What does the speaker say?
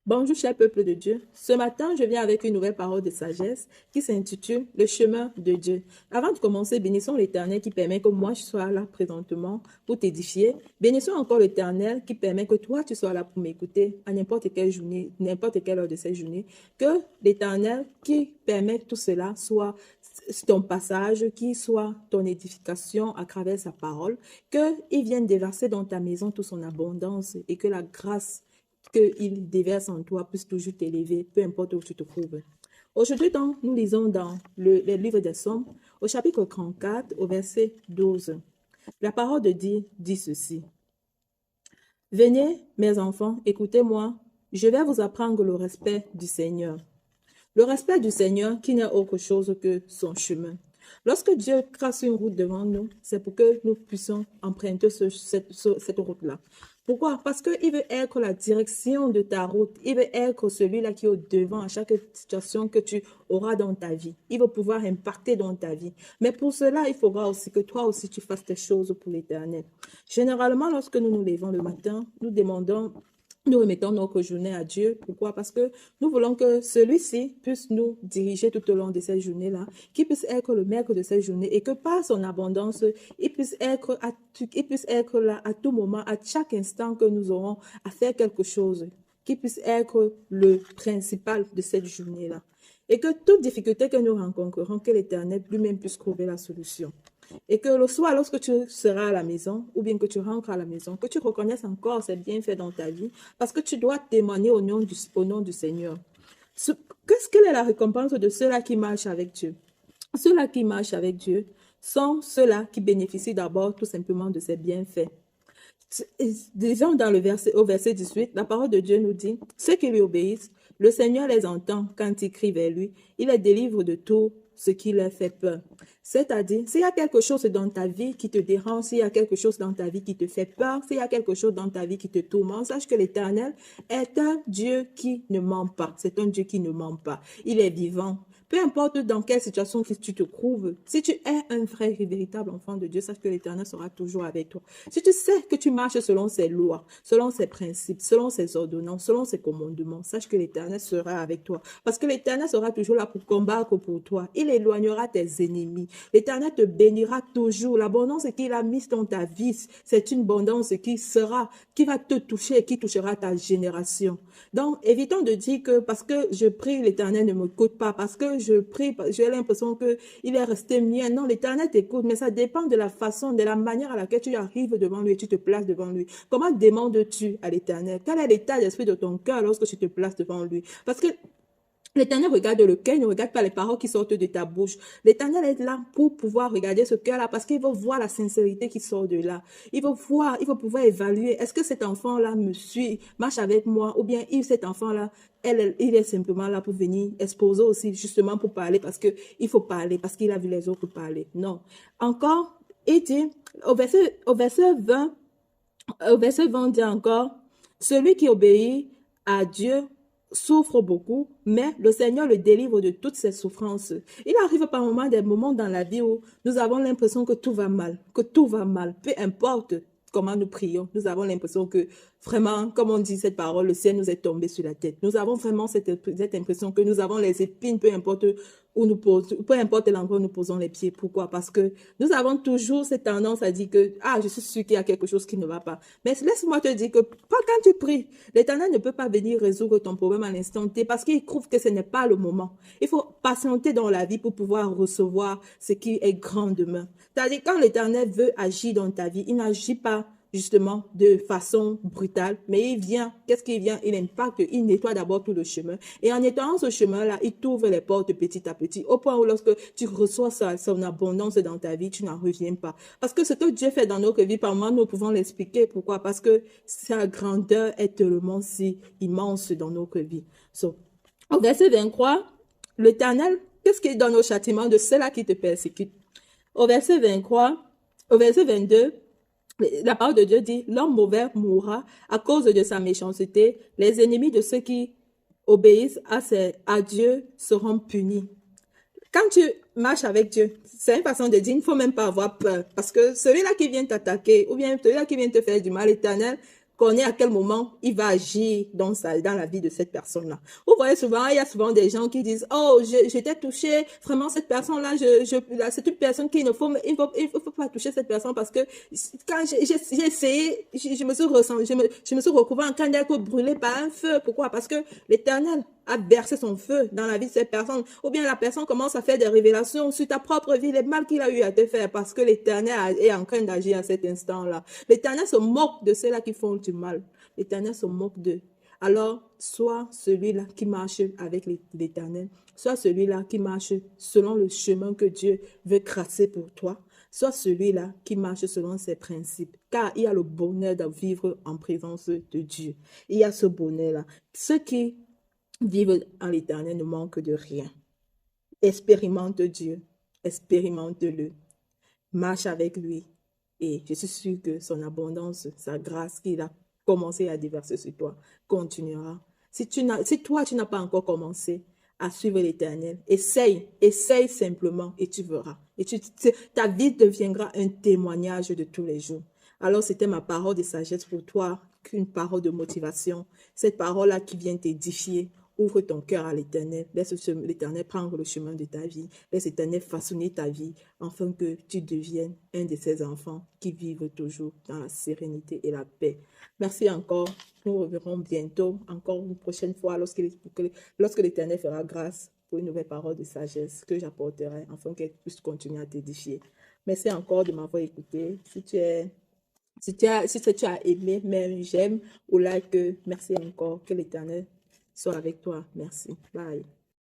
Bonjour, cher peuple de Dieu. Ce matin, je viens avec une nouvelle parole de sagesse qui s'intitule Le chemin de Dieu. Avant de commencer, bénissons l'Éternel qui permet que moi je sois là présentement pour t'édifier. Bénissons encore l'Éternel qui permet que toi tu sois là pour m'écouter à n'importe quelle journée, n'importe quelle heure de cette journée. Que l'Éternel qui permet tout cela soit ton passage, qui soit ton édification à travers sa parole, qu'il vienne déverser dans ta maison toute son abondance et que la grâce qu'il déverse en toi puisse toujours t'élever, peu importe où tu te trouves. Aujourd'hui, nous lisons dans le livre des Psaumes, au chapitre 34, au verset 12. La parole de Dieu dit ceci. Venez, mes enfants, écoutez-moi, je vais vous apprendre le respect du Seigneur. Le respect du Seigneur qui n'est autre chose que son chemin. Lorsque Dieu trace une route devant nous, c'est pour que nous puissions emprunter cette route-là. Pourquoi? Parce qu'il veut être la direction de ta route. Il veut être celui-là qui est au devant à chaque situation que tu auras dans ta vie. Il va pouvoir impacter dans ta vie. Mais pour cela, il faudra aussi que toi aussi tu fasses tes choses pour l'éternel. Généralement, lorsque nous nous levons le matin, nous remettons notre journée à Dieu. Pourquoi? Parce que nous voulons que celui-ci puisse nous diriger tout au long de cette journée-là, qu'il puisse être le maître de cette journée et que par son abondance, il puisse être là à tout moment, à chaque instant que nous aurons à faire quelque chose, qu'il puisse être le principal de cette journée-là. Et que toute difficulté que nous rencontrerons, que l'Éternel lui-même puisse trouver la solution. Et que le soir, lorsque tu seras à la maison, ou bien que tu rentres à la maison, que tu reconnaisses encore ces bienfaits dans ta vie, parce que tu dois témoigner au nom du Seigneur. Quelle est la récompense de ceux-là qui marchent avec Dieu? Ceux-là qui marchent avec Dieu sont ceux-là qui bénéficient d'abord tout simplement de ses bienfaits. Disons au verset 18, la parole de Dieu nous dit, ceux qui lui obéissent, le Seigneur les entend quand ils crient vers lui, il les délivre de tout ce qui leur fait peur. C'est-à-dire, s'il y a quelque chose dans ta vie qui te dérange, s'il y a quelque chose dans ta vie qui te fait peur, s'il y a quelque chose dans ta vie qui te tourmente, sache que l'Éternel est un Dieu qui ne ment pas. C'est un Dieu qui ne ment pas. Il est vivant. Peu importe dans quelle situation tu te trouves, si tu es un vrai et véritable enfant de Dieu, sache que l'Éternel sera toujours avec toi. Si tu sais que tu marches selon ses lois, selon ses principes, selon ses ordonnances, selon ses commandements, sache que l'Éternel sera avec toi. Parce que l'Éternel sera toujours là pour combattre pour toi. Il éloignera tes ennemis. L'Éternel te bénira toujours. L'abondance qu'il a mise dans ta vie, c'est une abondance qui va te toucher et qui touchera ta génération. Donc, évitons de dire que parce que je prie, l'Éternel ne m'écoute pas. Parce que je prie, j'ai l'impression qu'il est resté mien. Non, l'Éternel t'écoute, mais ça dépend de la façon, de la manière à laquelle tu arrives devant lui et tu te places devant lui. Comment demandes-tu à l'Éternel? Quel est l'état d'esprit de ton cœur lorsque tu te places devant lui? Parce que l'Éternel regarde le cœur, il ne regarde pas les paroles qui sortent de ta bouche. L'Éternel est là pour pouvoir regarder ce cœur-là parce qu'il veut voir la sincérité qui sort de là. Il veut voir, il veut pouvoir évaluer, est-ce que cet enfant-là me suit, marche avec moi, ou bien cet enfant-là, il est simplement là pour venir exposer aussi, justement pour parler parce qu'il faut parler, parce qu'il a vu les autres parler. Non. Encore, il dit, au verset 20, dit encore, celui qui obéit à Dieu souffre beaucoup, mais le Seigneur le délivre de toutes ses souffrances. Il arrive par moments des moments dans la vie où nous avons l'impression que tout va mal, peu importe comment nous prions, nous avons l'impression que vraiment, comme on dit cette parole, le ciel nous est tombé sur la tête. Nous avons vraiment cette impression que nous avons les épines, peu importe l'endroit où nous posons les pieds. Pourquoi? Parce que nous avons toujours cette tendance à dire que, je suis sûr qu'il y a quelque chose qui ne va pas. Mais laisse-moi te dire que pas quand tu pries, l'Éternel ne peut pas venir résoudre ton problème à l'instant T parce qu'il trouve que ce n'est pas le moment. Il faut patienter dans la vie pour pouvoir recevoir ce qui est grand demain. C'est-à-dire, quand l'Éternel veut agir dans ta vie, il n'agit pas justement de façon brutale, mais il vient, qu'est-ce qu'il vient? Il impacte, il nettoie d'abord tout le chemin. Et en nettoyant ce chemin-là, il t'ouvre les portes petit à petit, au point où lorsque tu reçois son abondance dans ta vie, tu n'en reviens pas. Parce que ce que Dieu fait dans notre vie, par moment, nous pouvons l'expliquer. Pourquoi? Parce que sa grandeur est tellement si immense dans notre vie. Au verset 23, l'Éternel, qu'est-ce qu'il donne au châtiment de ceux-là qui te persécutent? Au verset 23, au verset 22, la parole de Dieu dit, l'homme mauvais mourra à cause de sa méchanceté. Les ennemis de ceux qui obéissent à Dieu seront punis. Quand tu marches avec Dieu, c'est une façon de dire, il ne faut même pas avoir peur. Parce que celui-là qui vient t'attaquer, ou bien celui-là qui vient te faire du mal, l'Éternel, connaît à quel moment il va agir dans la vie de cette personne-là. Vous voyez souvent, il y a souvent des gens qui disent, oh, j'étais touché, vraiment cette personne-là, c'est une personne qu'il ne faut, il faut pas toucher cette personne parce que quand j'ai essayé, je me suis ressenti, je me suis recouvert en candelle brûlée par un feu. Pourquoi? Parce que l'Éternel a versé son feu dans la vie de cette personne. Ou bien la personne commence à faire des révélations sur ta propre vie, les mal qu'il a eu à te faire parce que l'Éternel est en train d'agir à cet instant-là. L'Éternel se moque de ceux-là qui font du mal. L'Éternel se moque d'eux. Alors, sois celui-là qui marche avec l'Éternel. Sois celui-là qui marche selon le chemin que Dieu veut tracer pour toi. Sois celui-là qui marche selon ses principes. Car il y a le bonheur de vivre en présence de Dieu. Il y a ce bonheur-là. Ceux qui vivent en l'Éternel ne manquent de rien. Expérimente Dieu. Expérimente-le. Marche avec lui. Et je suis sûre que son abondance, sa grâce qu'il a commencé à déverser sur toi, continuera. Si toi, tu n'as pas encore commencé à suivre l'Éternel, essaye simplement et tu verras. Et ta vie deviendra un témoignage de tous les jours. Alors, c'était ma parole de sagesse pour toi, qu'une parole de motivation. Cette parole-là qui vient t'édifier. Ouvre ton cœur à l'Éternel. Laisse l'Éternel prendre le chemin de ta vie. Laisse l'Éternel façonner ta vie afin que tu deviennes un de ces enfants qui vivent toujours dans la sérénité et la paix. Merci encore. Nous reverrons bientôt, encore une prochaine fois, lorsque l'Éternel fera grâce pour une nouvelle parole de sagesse que j'apporterai afin qu'elle puisse continuer à t'édifier. Merci encore de m'avoir écouté. Si tu as aimé, même j'aime ou like, merci encore. Que l'Éternel soit avec toi. Merci. Bye.